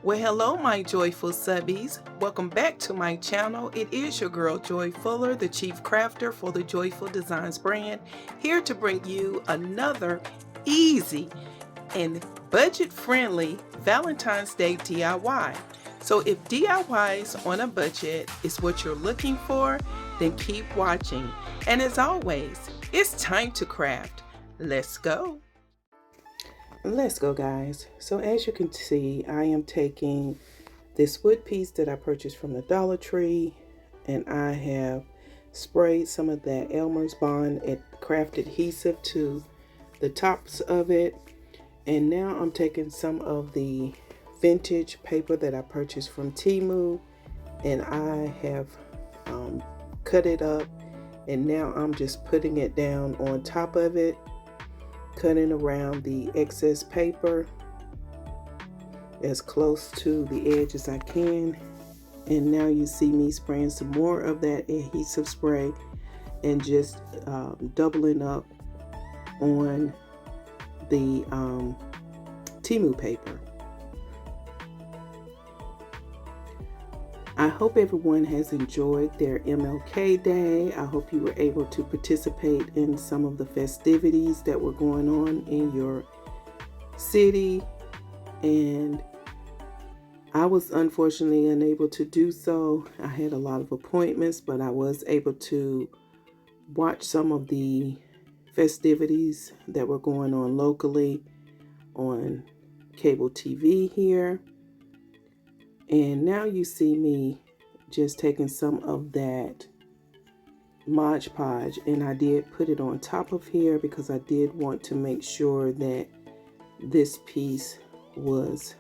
Well, hello, my joyful subbies. Welcome back to my channel. It is your girl, Joy Fuller, the Chief Crafter for the Joyful Designs brand, here to bring you another easy and budget-friendly Valentine's Day DIY. So if DIYs on a budget is what you're looking for, then keep watching. And as always, it's time to craft. Let's go. Let's go, guys. So as you can see, I am taking this wood piece that I purchased from the Dollar Tree, and I have sprayed some of that Elmer's Bond craft adhesive to the tops of it. And now I'm taking some of the vintage paper that I purchased from Temu, and I have cut it up, and now I'm just putting it down on top of it, cutting around the excess paper as close to the edge as I can. And now you see me spraying some more of that adhesive spray and just doubling up on the Temu paper. I hope everyone has enjoyed their MLK Day. I hope you were able to participate in some of the festivities that were going on in your city. And I was unfortunately unable to do so. I had a lot of appointments, but I was able to watch some of the festivities that were going on locally on cable TV here. And now you see me just taking some of that Mod Podge, and I did put it on top of here because I did want to make sure that this piece was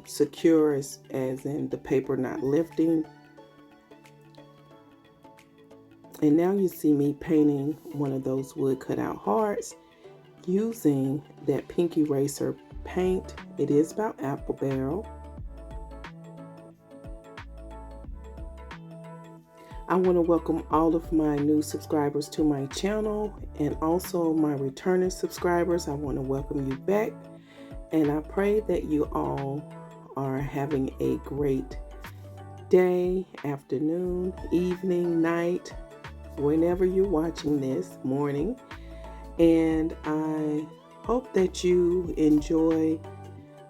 secure, as in the paper not lifting. And now you see me painting one of those wood cutout hearts using that pink eraser paint. It is about apple barrel. I want to welcome all of my new subscribers to my channel, and also my returning subscribers. I want to welcome you back, and I pray that you all are having a great day, afternoon, evening, night, whenever you're watching this, morning. And I hope that you enjoy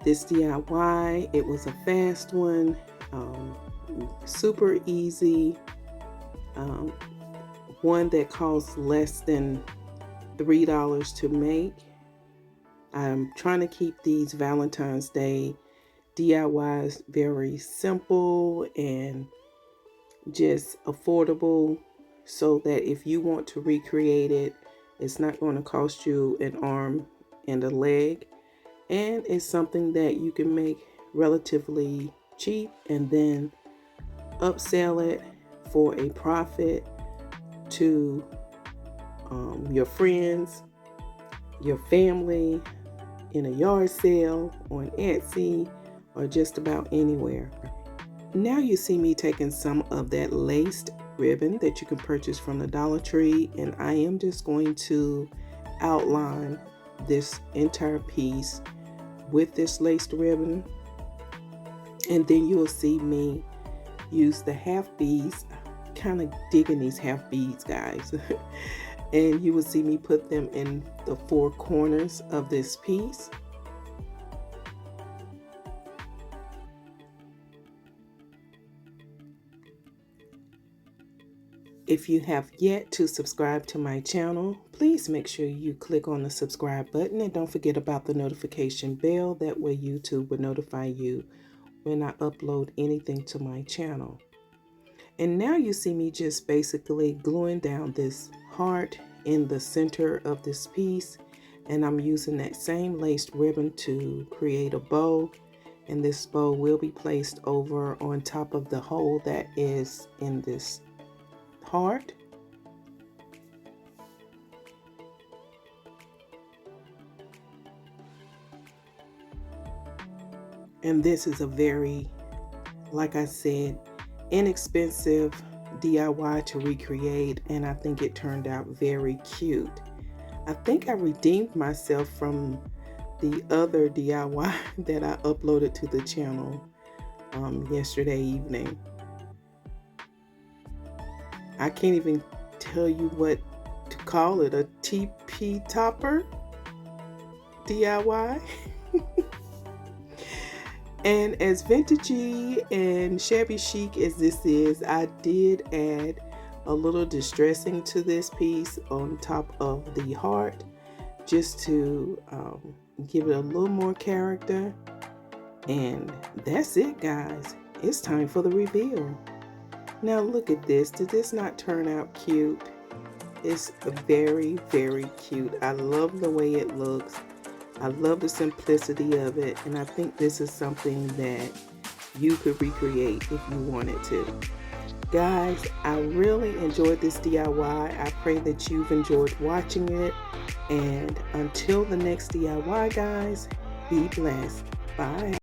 this DIY. It was a fast one, super easy. One that costs less than $3 to make. I'm trying to keep these Valentine's Day DIYs very simple and just affordable, so that if you want to recreate it, it's not going to cost you an arm and a leg, and it's something that you can make relatively cheap and then upsell it for a profit to your friends, your family, in a yard sale, on Etsy, or just about anywhere. Now you see me taking some of that laced ribbon that you can purchase from the Dollar Tree, and I am just going to outline this entire piece with this laced ribbon. And then you will see me use the half beads, kind of digging these half beads, guys. And you will see me put them in the four corners of this piece. If you have yet to subscribe to my channel, please make sure you click on the subscribe button, and don't forget about the notification bell. That way YouTube will notify you when I upload anything to my channel. And now you see me just basically gluing down this heart in the center of this piece, and I'm using that same laced ribbon to create a bow, and this bow will be placed over on top of the hole that is in this heart. And this is a very, like I said, inexpensive DIY to recreate, and I think it turned out very cute. I think I redeemed myself from the other DIY that I uploaded to the channel yesterday evening. I can't even tell you what to call it, a TP topper DIY. And as vintagey and shabby chic as this is, I did add a little distressing to this piece on top of the heart, just to give it a little more character. And that's it, guys. It's time for the reveal. Now look at this. Did this not turn out cute? It's very, very cute. I love the way it looks. I love the simplicity of it, and I think this is something that you could recreate if you wanted to. Guys, I really enjoyed this DIY. I pray that you've enjoyed watching it, and until the next DIY, guys, be blessed. Bye.